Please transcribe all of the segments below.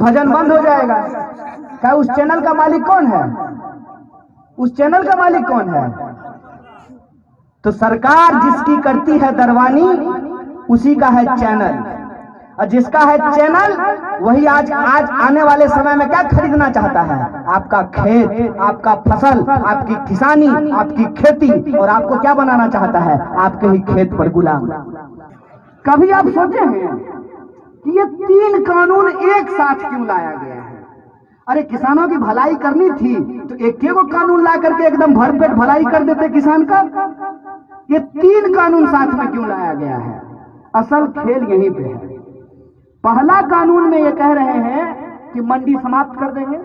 भजन बंद हो जाएगा। क्या उस चैनल का मालिक कौन है? उस चैनल का मालिक कौन है? तो सरकार जिसकी करती है दरवानी उसी का है चैनल, और जिसका है चैनल वही आज आने वाले समय में क्या खरीदना चाहता है? आपका खेत, आपका फसल, आपकी किसानी, आपकी खेती, और आपको क्या बनाना चाहता है? आपके ही खेत पर गुलाम। कभी आप सोचे हैं कि ये 3 कानून एक साथ क्यों लाया गया है? अरे किसानों की भलाई करनी थी तो एक को कानून ला करके एकदम भरपेट भलाई कर देते किसान का। ये 3 कानून साथ में क्यों लाया गया है? असल खेल यहीं पे है। पहला कानून में ये कह रहे हैं कि मंडी समाप्त कर देंगे।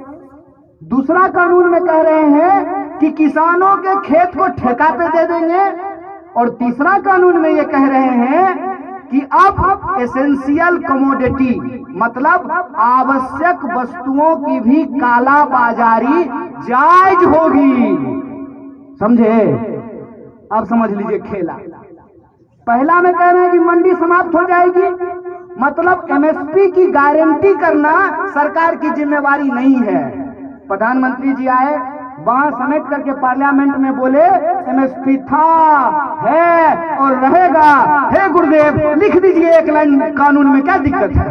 दूसरा कानून में कह रहे हैं कि किसानों के खेत को ठेका पे दे देंगे। और तीसरा कानून में ये कह रहे हैं कि अब एसेंशियल कमोडिटी मतलब आवश्यक वस्तुओं की भी काला बाजारी जायज होगी। समझे? अब समझ लीजिए खेला। पहला में कह रहे हैं कि मंडी समाप्त हो जाएगी, मतलब एमएसपी की गारंटी करना सरकार की जिम्मेवारी नहीं है। प्रधानमंत्री जी आए, बांह समेट करके पार्लियामेंट में बोले एमएसपी था, है और रहेगा। हे गुरुदेव, लिख दीजिए 1 लाइन कानून में, क्या दिक्कत है?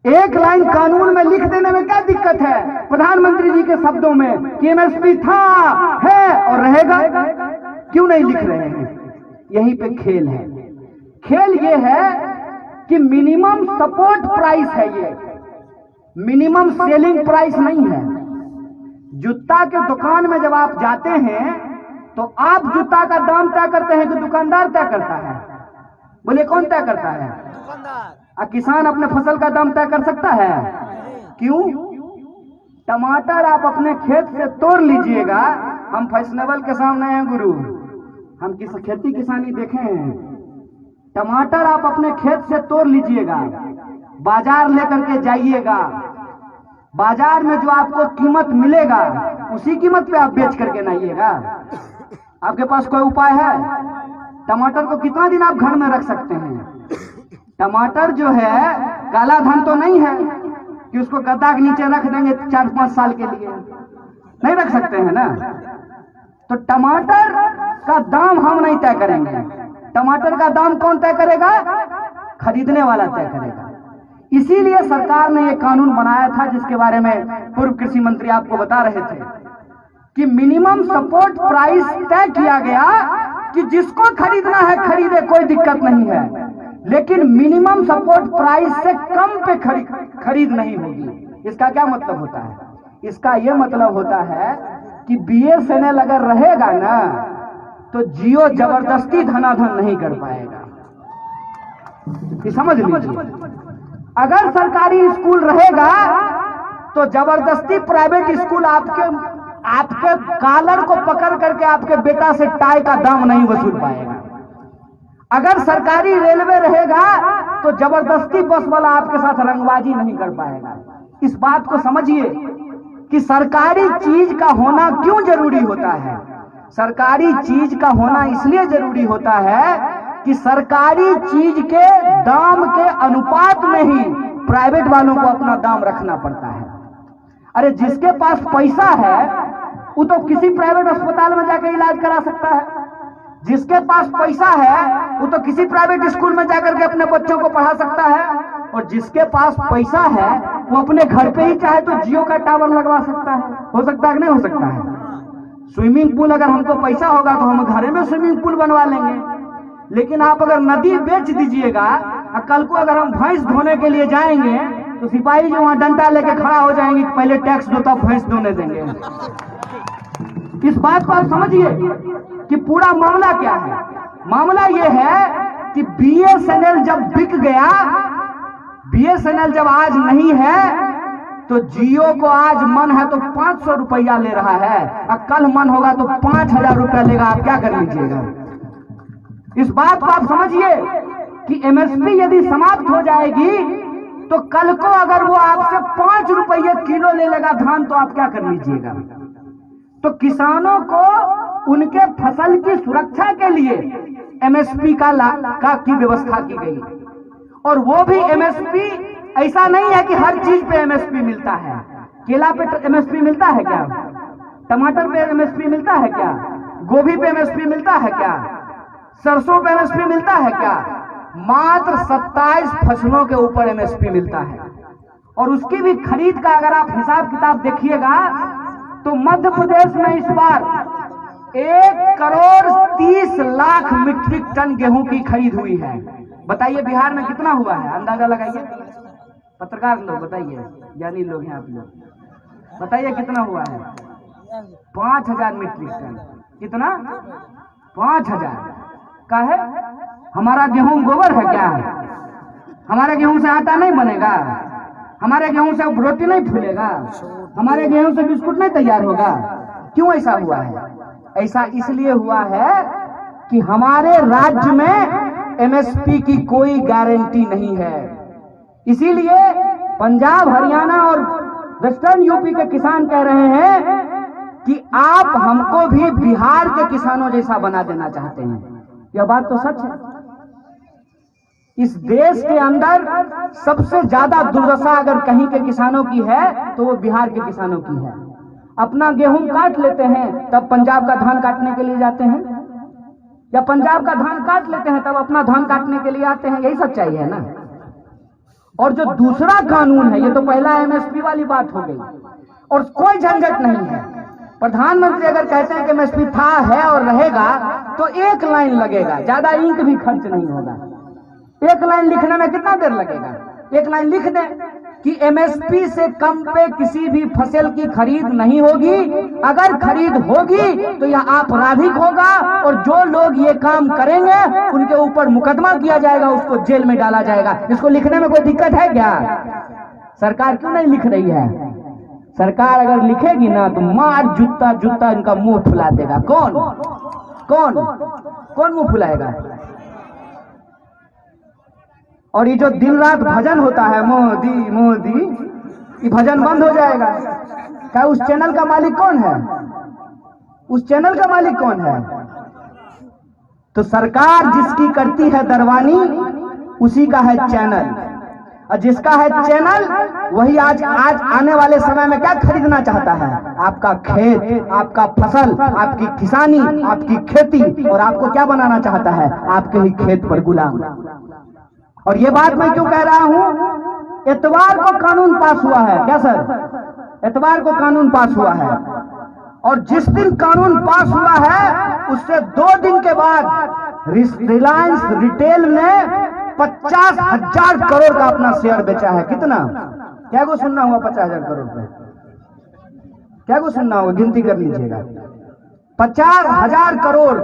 1 लाइन कानून में लिख देने में क्या दिक्कत है? प्रधानमंत्री जी के शब्दों में कि एमएसपी था, है और रहेगा। क्यों नहीं लिख रहे हैं? यहीं पे खेल है। खेल ये है कि मिनिमम सपोर्ट प्राइस है, ये मिनिमम सेलिंग प्राइस नहीं है। जूता के दुकान में जब आप जाते हैं तो आप जूता का दाम तय करते हैं कि दुकानदार तय करता है? बोलिए कौन तय करता है? दुकानदार। किसान अपने फसल का दाम तय कर सकता है? क्यों? टमाटर आप अपने खेत से तोड़ लीजिएगा। हम फैशनेबल के सामने हैं गुरु, हम किस खेती किसानी देखे हैं। टमाटर आप अपने खेत से तोड़ लीजिएगा, बाजार लेकर के जाइएगा, बाजार में जो आपको कीमत मिलेगा उसी कीमत पे आप बेच करके लाइएगा। आपके पास कोई उपाय है? टमाटर को कितना दिन आप घर में रख सकते हैं? टमाटर जो है काला धन तो नहीं है कि उसको गद्दा के नीचे रख देंगे 4-5 साल के लिए, नहीं रख सकते हैं ना। तो टमाटर का दाम हम नहीं तय करेंगे। टमाटर का दाम कौन तय करेगा? खरीदने वाला तय करेगा। इसीलिए सरकार ने यह कानून बनाया था जिसके बारे में पूर्व कृषि मंत्री आपको बता रहे थे कि मिनिमम सपोर्ट प्राइस तय किया गया कि जिसको खरीदना है खरीदे, कोई दिक्कत नहीं है, लेकिन मिनिमम सपोर्ट प्राइस से कम पे खरीद नहीं होगी। इसका क्या मतलब होता है? इसका यह मतलब होता है कि बीएसएनएल अगर रहेगा ना तो जियो जबरदस्ती धनाधन नहीं कर पाएगा। ये समझ लीजिए। अगर सरकारी स्कूल रहेगा तो जबरदस्ती प्राइवेट स्कूल आपके कॉलर को पकड़ करके आपके बेटा से टाई का दाम नहीं वसूल पाएगा। अगर सरकारी रेलवे रहेगा तो जबरदस्ती बस वाला आपके साथ रंगबाजी नहीं कर पाएगा। इस बात को समझिए कि सरकारी चीज का होना क्यों जरूरी होता है। सरकारी चीज का होना इसलिए जरूरी होता है कि सरकारी चीज के दाम के अनुपात में ही प्राइवेट वालों को अपना दाम रखना पड़ता है। अरे जिसके पास पैसा है वो तो किसी प्राइवेट अस्पताल में जाकर इलाज करा सकता है। जिसके पास पैसा है वो तो किसी प्राइवेट स्कूल में जाकर के अपने बच्चों को पढ़ा सकता है। और जिसके पास पैसा है वो अपने घर पे ही चाहे तो जियो का टावर लगवा सकता है। हो सकता है कि नहीं हो सकता है? स्विमिंग पूल अगर हमको पैसा होगा तो हम घर में स्विमिंग पूल बनवा लेंगे। लेकिन आप अगर नदी बेच दीजिएगा और कल को अगर हम भैंस धोने के लिए जाएंगे तो सिपाही जो वहां डंडा लेके खड़ा हो जाएंगे कि पहले टैक्स दो तब भैंस धोने देंगे। इस बात को आप समझिए कि पूरा मामला क्या है। मामला यह है कि बीएसएनएल जब बिक गया, बीएसएनएल जब आज नहीं है तो जियो को आज मन है तो 500 रुपया ले रहा है और कल मन होगा तो 5000 रुपया लेगा। आप क्या कर लीजिएगा? इस बात को आप समझिए कि एमएसपी यदि समाप्त हो जाएगी तो कल को अगर वो आपसे 5 रुपये किलो ले लेगा धान तो आप क्या कर लीजिएगा? तो किसानों को उनके फसल की सुरक्षा के लिए एमएसपी की व्यवस्था की गई और वो भी एमएसपी ऐसा नहीं है कि हर चीज पे एमएसपी मिलता है। केला पे एमएसपी मिलता है क्या? टमाटर पे एमएसपी मिलता है क्या? गोभी पे एमएसपी मिलता है क्या? सरसों पे एमएसपी मिलता है क्या? मात्र 27 फसलों के ऊपर एमएसपी मिलता है। और उसकी भी खरीद का अगर आप हिसाब किताब देखिएगा तो मध्य प्रदेश में इस बार 1,30,00,000 मीट्रिक टन गेहूं की खरीद हुई है। बताइए बिहार में कितना हुआ है, अंदाजा लगाइए। पत्रकार लोग बताइए, ज्ञानी लोग हैं आप लोग, बताइए कितना हुआ है? 5,000 मीट्रिक टन। कितना? 5,000 का है। हमारा गेहूं गोबर है क्या? हमारे गेहूं से आटा नहीं बनेगा? हमारे गेहूं से रोटी नहीं फूलेगा? हमारे गेहूं से बिस्कुट नहीं तैयार होगा? क्यों ऐसा हुआ है? ऐसा इसलिए हुआ है कि हमारे राज्य में एमएसपी की कोई गारंटी नहीं है। इसीलिए पंजाब, हरियाणा और वेस्टर्न यूपी के किसान कह रहे हैं कि आप हमको भी बिहार के किसानों जैसा बना देना चाहते हैं। यह बात तो सच है। इस देश के अंदर सबसे ज्यादा दुर्दशा अगर कहीं के किसानों की है तो वो बिहार के किसानों की है। अपना गेहूं काट लेते हैं तब पंजाब का धान काटने के लिए जाते हैं, या पंजाब का धान काट लेते हैं तब अपना धान काटने के लिए आते हैं। यही सच्चाई है ना। और जो दूसरा कानून है, ये तो पहला एमएसपी वाली बात हो गई, और कोई झंझट नहीं है। प्रधानमंत्री अगर कहते हैं कि एमएसपी था, है और रहेगा तो एक लाइन लगेगा, ज्यादा इंक भी खर्च नहीं होगा। एक लाइन लिखने में कितना देर लगेगा? एक लाइन लिख दें कि एमएसपी से कम पे किसी भी फसल की खरीद नहीं होगी। अगर खरीद होगी तो यह आपराधिक होगा और जो लोग ये काम करेंगे उनके ऊपर मुकदमा किया जाएगा, उसको जेल में डाला जाएगा। इसको लिखने में कोई दिक्कत है क्या? सरकार क्यों नहीं लिख रही है? सरकार अगर लिखेगी ना तो मार जूता जूता इनका मुंह फुला देगा। कौन कौन कौन मुंह फुलाएगा? और ये जो दिन रात भजन होता है मोदी मोदी, ये भजन बंद हो जाएगा। क्या उस चैनल का मालिक कौन है? उस चैनल का मालिक कौन है? तो सरकार जिसकी करती है दरवानी उसी का है चैनल, और जिसका है चैनल वही आज आने वाले समय में क्या खरीदना चाहता है? आपका खेत, आपका फसल, आपकी किसानी, आपकी खेती, और आपको क्या बनाना चाहता है? आपके ही खेत पर गुलाम। और ये बात मैं क्यों कह रहा हूं? इतवार को कानून पास हुआ है क्या सर? इतवार को कानून पास हुआ है, और जिस दिन कानून पास हुआ है उससे 2 दिन के बाद रिलायंस रिटेल ने 50,000 करोड़ का अपना शेयर बेचा है। कितना? क्या को सुनना हुआ? 50,000 करोड़ पे क्या को सुनना होगा? गिनती कर लीजिएगा। 50,000 करोड़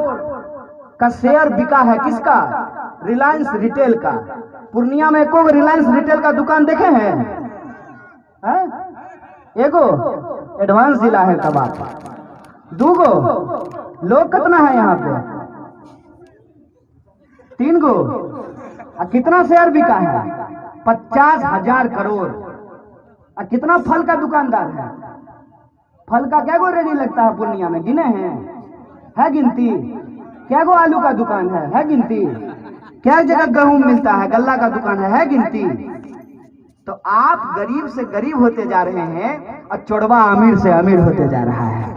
का शेयर बिका है। किसका? रिलायंस रिटेल का। पूर्णिया में एको रिलायंस रिटेल का दुकान देखे हैं? एगो एडवांस जिला है तब आप। 2 गो लोग कितना है यहाँ पे? 3 गो। कितना शेयर बिका है? 50,000 करोड़। कितना फल का दुकानदार है? फल का क्या गो रेडी लगता है पूर्णिया में? गिने हैं? है गिनती? क्या गो आलू का दुकान है गिनती? क्या जगह गेहूं मिलता है? गल्ला का दुकान है गिनती? तो आप गरीब से गरीब होते जा रहे हैं और चोरवा अमीर से अमीर होते जा रहा है।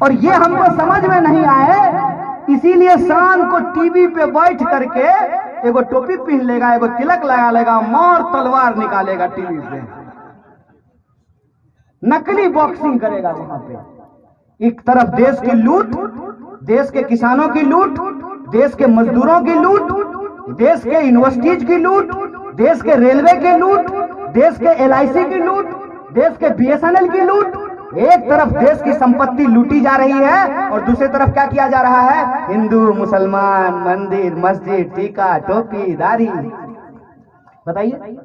और ये हमको समझ में नहीं आए, इसीलिए शाम को टीवी पे बैठ करके एगो टोपी पहन लेगा, एगो तिलक लगा लेगा, मोर तलवार निकालेगा टीवी पे, नकली बॉक्सिंग करेगा वहां पे। एक तरफ देश की लूट, देश के किसानों की लूट, देश के मजदूरों की लूट, देश के यूनिवर्सिटीज की लूट, देश के रेलवे की लूट, देश के एलआईसी की लूट, देश के बीएसएनएल की लूट। एक तरफ देश की संपत्ति लूटी जा रही है और दूसरी तरफ क्या किया जा रहा है? हिंदू मुसलमान, मंदिर मस्जिद, टीका टोपी दाढ़ी। बताइए,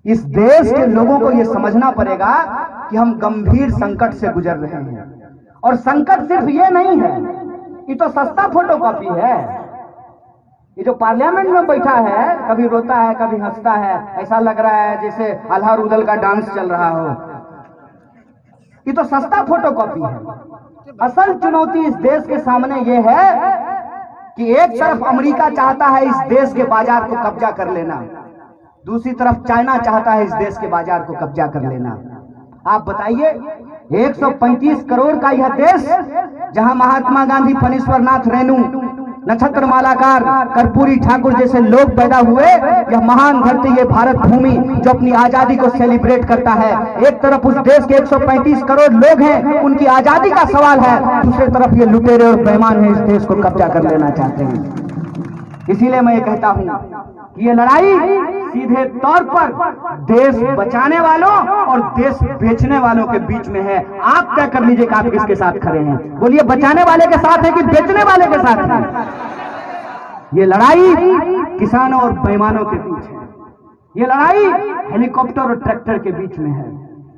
इस देश के लोगों को यह समझना पड़ेगा कि हम गंभीर संकट से गुजर रहे हैं। और संकट सिर्फ ये नहीं है, ये तो सस्ता फोटोकॉपी है। ये जो पार्लियामेंट में बैठा है, कभी रोता है कभी हंसता है, ऐसा लग रहा है जैसे अल्लाह रुदल का डांस चल रहा हो। ये तो सस्ता फोटोकॉपी है। असल चुनौती इस देश के सामने ये है कि एक तरफ अमेरिका चाहता है इस देश के बाजार को कब्जा कर लेना, दूसरी तरफ चाइना चाहता है इस देश के बाजार को कब्जा कर लेना। आप बताइए, 135 करोड़ का यह देश, जहां महात्मा गांधी, फणीश्वरनाथ रेणु, नक्षत्र मालाकार, कर्पूरी ठाकुर जैसे लोग पैदा हुए, यह महान धरती, ये भारत भूमि जो अपनी आजादी को सेलिब्रेट करता है। एक तरफ उस देश के 135 करोड़ लोग हैं, उनकी आजादी का सवाल है, दूसरी तरफ ये लुटेरे और बेईमान हैं, इस देश को कब्जा कर लेना चाहते हैं। इसीलिए मैं ये कहता हूं कि ये लड़ाई सीधे तौर पर देश बचाने वालों और देश बेचने वालों के बीच में है। आप तय कर लीजिए कि आप किसके साथ खड़े हैं। बोलिए, बचाने वाले के साथ है कि बेचने वाले के साथ है? ये लड़ाई किसानों और बेईमानों के बीच है। ये लड़ाई हेलीकॉप्टर और ट्रैक्टर के बीच में है।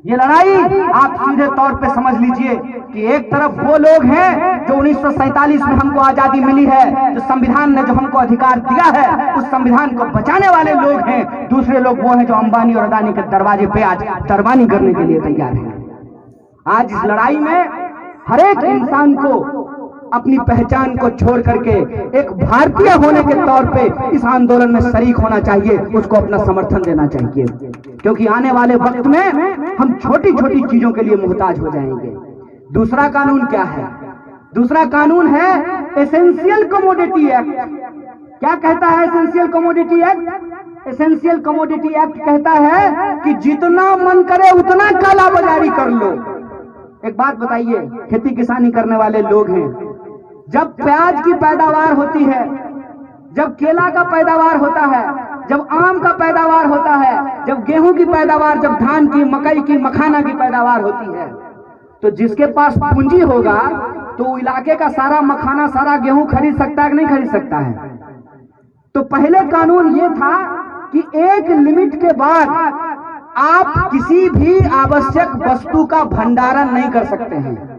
ये लड़ाई आप सीधे तौर पे समझ लीजिए कि एक तरफ वो लोग हैं जो 1947 में हमको आजादी मिली है, जो संविधान ने जो हमको अधिकार दिया है, उस संविधान को बचाने वाले लोग हैं। दूसरे लोग वो हैं जो अंबानी और अदानी के दरवाजे पे आज दरबानी करने के लिए तैयार हैं। आज इस लड़ाई में हर एक इंसान को अपनी पहचान को छोड़ करके एक भारतीय होने के तौर पे इस आंदोलन में शरीक होना चाहिए, उसको अपना समर्थन देना चाहिए, क्योंकि आने वाले वक्त में हम छोटी छोटी चीजों के लिए मुहताज हो जाएंगे। दूसरा कानून क्या है? दूसरा कानून है एसेंशियल कमोडिटी एक्ट। क्या कहता है essential commodity act? Essential commodity act कहता है कि जितना मन करे उतना काला बाजारी कर लो। एक बात बताइए, खेती किसानी करने वाले लोग हैं, जब प्याज की पैदावार होती है, जब केला का पैदावार होता है, जब आम का पैदावार होता है, जब गेहूं की पैदावार, जब धान की, मकई की, मखाना की पैदावार होती है, तो जिसके पास पूंजी होगा तो इलाके का सारा मखाना, सारा गेहूं खरीद सकता है कि नहीं खरीद सकता है? तो पहले कानून ये था कि एक लिमिट के बाद आप किसी भी आवश्यक वस्तु का भंडारण नहीं कर सकते हैं।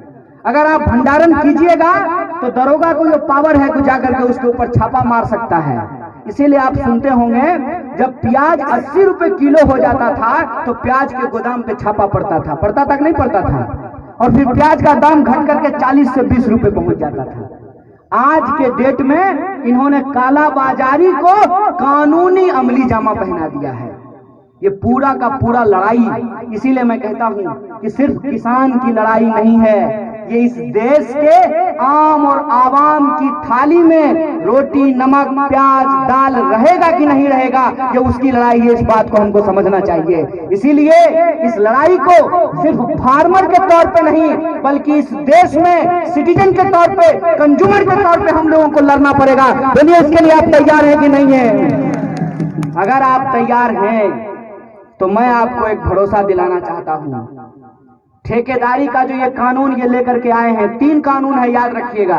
अगर आप भंडारण कीजिएगा तो दरोगा को जो पावर है कि जाकर के उसके ऊपर छापा मार सकता है। इसीलिए आप सुनते होंगे, जब प्याज 80 रुपए किलो हो जाता था तो प्याज के गोदाम पे छापा पड़ता था, पड़ता तक नहीं पड़ता था, और फिर प्याज का दाम घट करके 40 से 20 रुपए पहुंच जाता था। आज के डेट में इन्होंने काला बाजारी को कानूनी अमली जामा पहना दिया है। ये पूरा का पूरा लड़ाई, इसीलिए मैं कहता हूं कि सिर्फ किसान की लड़ाई नहीं है, ये इस देश के आम और आवाम की थाली में रोटी, नमक, प्याज, दाल रहेगा कि नहीं रहेगा, ये उसकी लड़ाई है। इस बात को हमको समझना चाहिए। इसीलिए इस लड़ाई को सिर्फ फार्मर के तौर पे नहीं, बल्कि इस देश में सिटीजन के तौर पे, कंज्यूमर के तौर पे हम लोगों को लड़ना पड़ेगा। बोलिए, इसके लिए आप तैयार हैं कि नहीं है? अगर आप तैयार हैं तो मैं आपको एक भरोसा दिलाना चाहता हूं। ठेकेदारी का जो ये कानून ये लेकर के आए हैं, 3 कानून है, याद रखिएगा।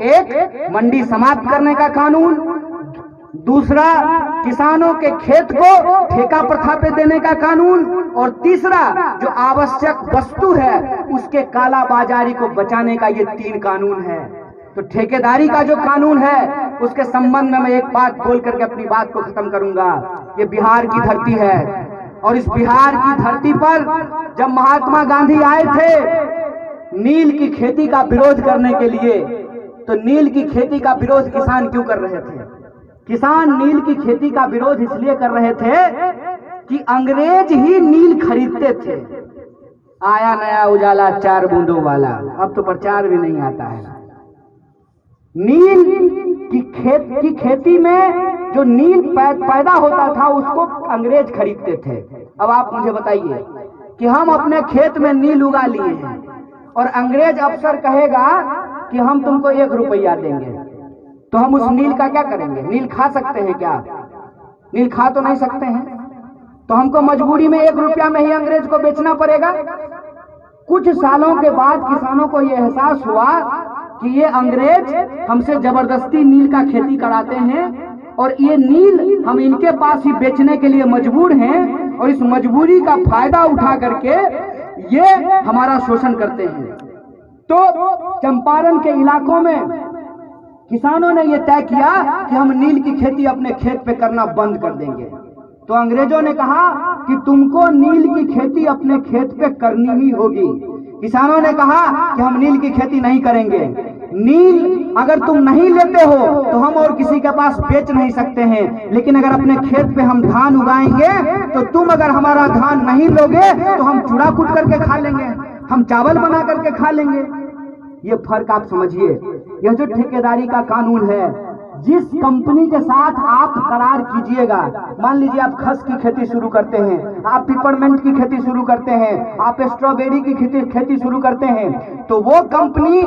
एक, मंडी समाप्त करने का कानून। दूसरा, किसानों के खेत को ठेका प्रथा पे देने का कानून। और तीसरा, जो आवश्यक वस्तु है उसके काला बाजारी को बचाने का ये 3 कानून है। तो ठेकेदारी का जो कानून है उसके संबंध में मैं एक बात बोल करके अपनी बात को खत्म करूंगा। ये बिहार की धरती है, और इस बिहार की धरती पर जब महात्मा गांधी आए थे नील की खेती का विरोध करने के लिए, तो नील की खेती का विरोध किसान क्यों कर रहे थे? किसान नील की खेती का विरोध इसलिए कर रहे थे कि अंग्रेज ही नील खरीदते थे। आया नया उजाला 4 बूंदों वाला, अब तो प्रचार भी नहीं आता है। नील की खेती में जो नील पैदा होता था उसको अंग्रेज खरीदते थे। अब आप मुझे बताइए कि हम अपने खेत में नील उगा लिए हैं और अंग्रेज अफसर कहेगा कि हम तुमको 1 रुपया देंगे, तो हम उस नील का क्या करेंगे? नील खा सकते हैं क्या? नील खा तो नहीं सकते हैं, तो हमको मजबूरी में 1 रुपया में ही अंग्रेज को बेचना पड़ेगा। कुछ सालों के बाद किसानों को यह एहसास हुआ कि ये अंग्रेज हमसे जबरदस्ती नील का खेती कराते हैं और ये नील हम इनके पास ही बेचने के लिए मजबूर हैं, और इस मजबूरी का फायदा उठा करके ये हमारा शोषण करते हैं। तो चंपारण के इलाकों में किसानों ने ये तय किया कि हम नील की खेती अपने खेत पे करना बंद कर देंगे। तो अंग्रेजों ने कहा कि तुमको नील की खेती अपने खेत पे करनी ही होगी। किसानों ने कहा कि हम नील की खेती नहीं करेंगे। नील अगर तुम नहीं लेते हो तो हम और किसी के पास बेच नहीं सकते हैं, लेकिन अगर अपने खेत पे हम धान उगाएंगे तो तुम अगर हमारा धान नहीं लोगे तो हम चूड़ा कूट करके खा लेंगे, हम चावल बना करके खा लेंगे। ये फर्क आप समझिए। यह जो ठेकेदारी का कानून है, जिस कंपनी के साथ आप करार कीजिएगा, मान लीजिए आप खस की खेती शुरू करते हैं, आप पिपरमेंट की खेती शुरू करते हैं, आप स्ट्रॉबेरी की खेती शुरू करते हैं, तो वो कंपनी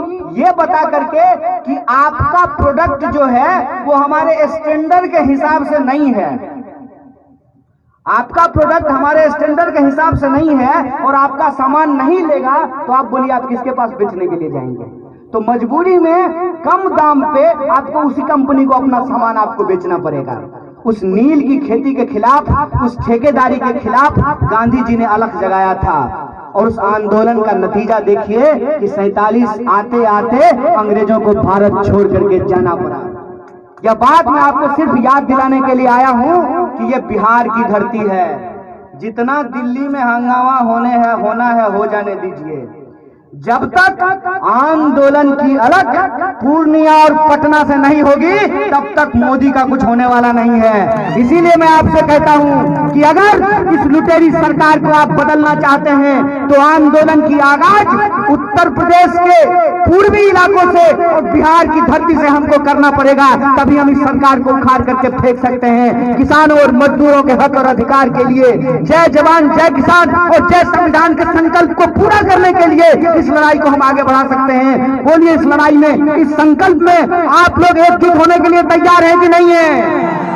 ये बता करके कि आपका प्रोडक्ट जो है वो हमारे स्टैंडर्ड के हिसाब से नहीं है, आपका प्रोडक्ट हमारे स्टैंडर्ड के हिसाब से नहीं है और आपका सामान नहीं लेगा, तो आप बोलिए आप किसके पास बेचने के लिए जाएंगे? तो मजबूरी में कम दाम पे आपको उसी कंपनी को अपना सामान आपको बेचना पड़ेगा। उस नील की खेती के खिलाफ, उस ठेकेदारी के खिलाफ गांधी जी ने अलख जगाया था, और उस आंदोलन का नतीजा देखिए कि 47 आते आते अंग्रेजों को भारत छोड़ करके जाना पड़ा। यह बात मैं आपको सिर्फ याद दिलाने के लिए आया हूं कि यह बिहार की धरती है। जितना दिल्ली में हंगामा होना है हो जाने दीजिए, जब तक आंदोलन की अलग पूर्णिया और पटना से नहीं होगी तब तक मोदी का कुछ होने वाला नहीं है। इसीलिए मैं आपसे कहता हूं कि अगर इस लुटेरी सरकार को आप बदलना चाहते हैं तो आंदोलन की आगाज उत्तर प्रदेश के पूर्वी इलाकों से और बिहार की धरती से हमको करना पड़ेगा, तभी हम इस सरकार को उखाड़ करके फेंक सकते हैं। किसानों और मजदूरों के हक और अधिकार के लिए जय जवान जय किसान और जय संविधान के संकल्प को पूरा करने के लिए इस लड़ाई को हम आगे बढ़ा सकते हैं। बोलिए, इस लड़ाई में, इस संकल्प में आप लोग एकजुट होने के लिए तैयार हैं कि नहीं है?